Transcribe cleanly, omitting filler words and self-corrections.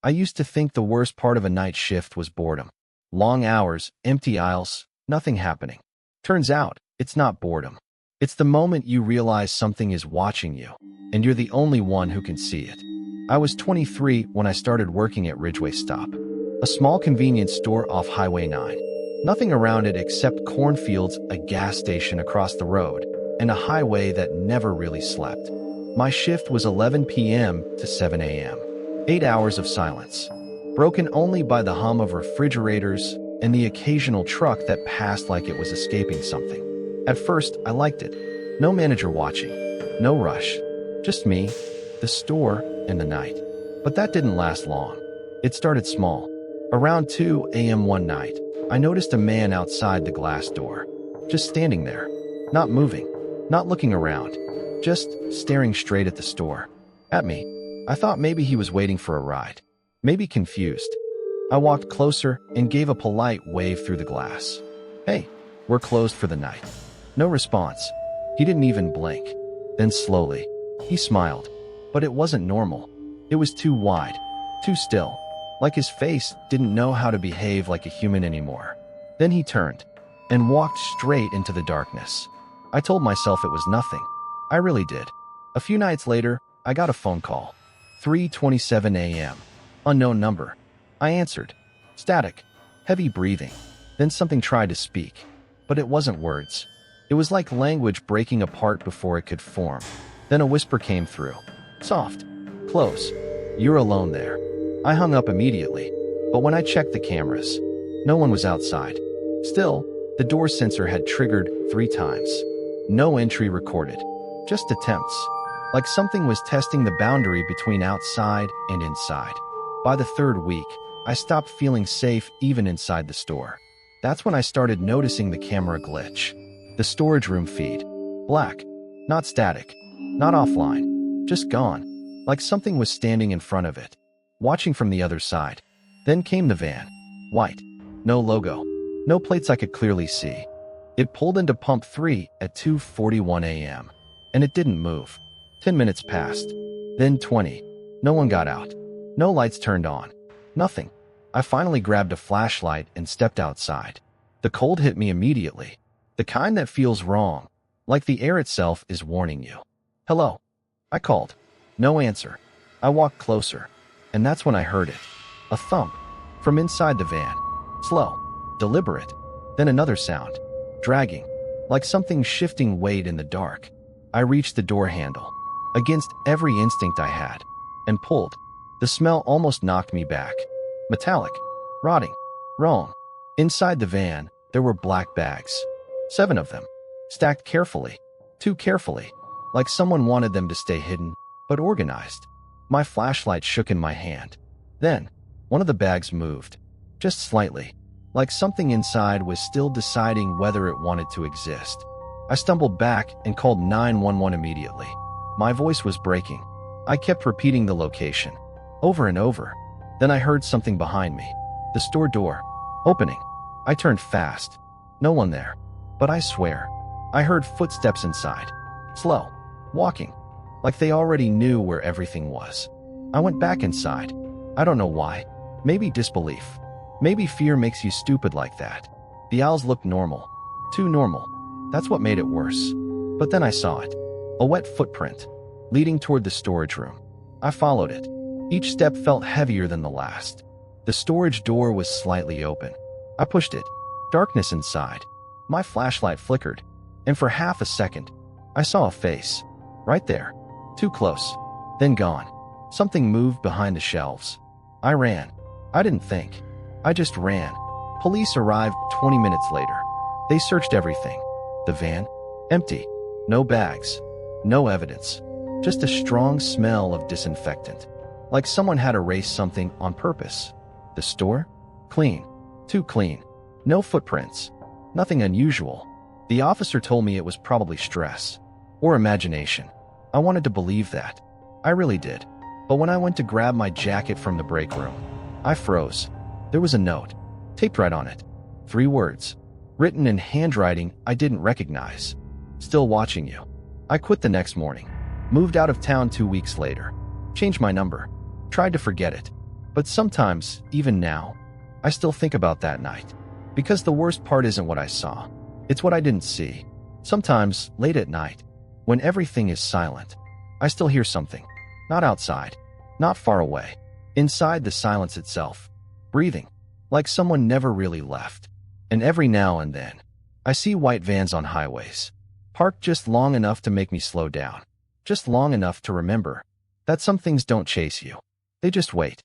I used to think the worst part of a night shift was boredom. Long hours, empty aisles, nothing happening. Turns out, it's not boredom. It's the moment you realize something is watching you, and you're the only one who can see it. I was 23 when I started working at Ridgeway Stop, a small convenience store off Highway 9. Nothing around it except cornfields, a gas station across the road, and a highway that never really slept. My shift was 11 p.m. to 7 a.m. 8 hours of silence, broken only by the hum of refrigerators and the occasional truck that passed like it was escaping something. At first, I liked it. No manager watching, no rush, just me, the store, and the night. But that didn't last long. It started small. Around 2 a.m. one night, I noticed a man outside the glass door, just standing there, not moving, not looking around, just staring straight at the store. At me. I thought maybe he was waiting for a ride, maybe confused. I walked closer and gave a polite wave through the glass. "Hey, we're closed for the night." No response. He didn't even blink. Then slowly, he smiled. But it wasn't normal. It was too wide, too still, like his face didn't know how to behave like a human anymore. Then he turned and walked straight into the darkness. I told myself it was nothing. I really did. A few nights later, I got a phone call. 3:27 a.m. Unknown number. I answered. Static. Heavy breathing. Then something tried to speak. But it wasn't words. It was like language breaking apart before it could form. Then a whisper came through. Soft. Close. "You're alone there." I hung up immediately. But when I checked the cameras, no one was outside. Still, the door sensor had triggered 3 times. No entry recorded. Just attempts. Like something was testing the boundary between outside and inside. By the 3rd week, I stopped feeling safe even inside the store. That's when I started noticing the camera glitch. The storage room feed. Black. Not static. Not offline. Just gone. Like something was standing in front of it, watching from the other side. Then came the van. White. No logo. No plates I could clearly see. It pulled into pump 3 at 2:41 a.m. And it didn't move. 10 minutes passed. Then 20. No one got out. No lights turned on. Nothing. I finally grabbed a flashlight and stepped outside. The cold hit me immediately. The kind that feels wrong, like the air itself is warning you. "Hello?" I called. No answer. I walked closer, and that's when I heard it. A thump from inside the van. Slow, deliberate. Then another sound. Dragging, like something shifting weight in the dark. I reached the door handle, against every instinct I had, and pulled. The smell almost knocked me back. Metallic. Rotting. Wrong. Inside the van, there were black bags. 7 of them. Stacked carefully. Too carefully. Like someone wanted them to stay hidden, but organized. My flashlight shook in my hand. Then, one of the bags moved. Just slightly. Like something inside was still deciding whether it wanted to exist. I stumbled back and called 911 immediately. My voice was breaking. I kept repeating the location, over and over. Then I heard something behind me. The store door. Opening. I turned fast. No one there. But I swear, I heard footsteps inside. Slow. Walking. Like they already knew where everything was. I went back inside. I don't know why. Maybe disbelief. Maybe fear makes you stupid like that. The owls looked normal. Too normal. That's what made it worse. But then I saw it. A wet footprint, leading toward the storage room. I followed it. Each step felt heavier than the last. The storage door was slightly open. I pushed it. Darkness inside. My flashlight flickered. And for half a second, I saw a face. Right there. Too close. Then gone. Something moved behind the shelves. I ran. I didn't think. I just ran. Police arrived 20 minutes later. They searched everything. The van? Empty. No bags. No evidence. Just a strong smell of disinfectant. Like someone had erased something on purpose. The store? Clean. Too clean. No footprints. Nothing unusual. The officer told me it was probably stress. Or imagination. I wanted to believe that. I really did. But when I went to grab my jacket from the break room, I froze. There was a note, taped right on it. 3 words, written in handwriting I didn't recognize. Still watching you. I quit the next morning. Moved out of town 2 weeks later. Changed my number. Tried to forget it. But sometimes, even now, I still think about that night. Because the worst part isn't what I saw. It's what I didn't see. Sometimes, late at night, when everything is silent, I still hear something. Not outside, not far away. Inside the silence itself. Breathing. Like someone never really left. And every now and then, I see white vans on highways. Parked just long enough to make me slow down. Just long enough to remember that some things don't chase you. They just wait.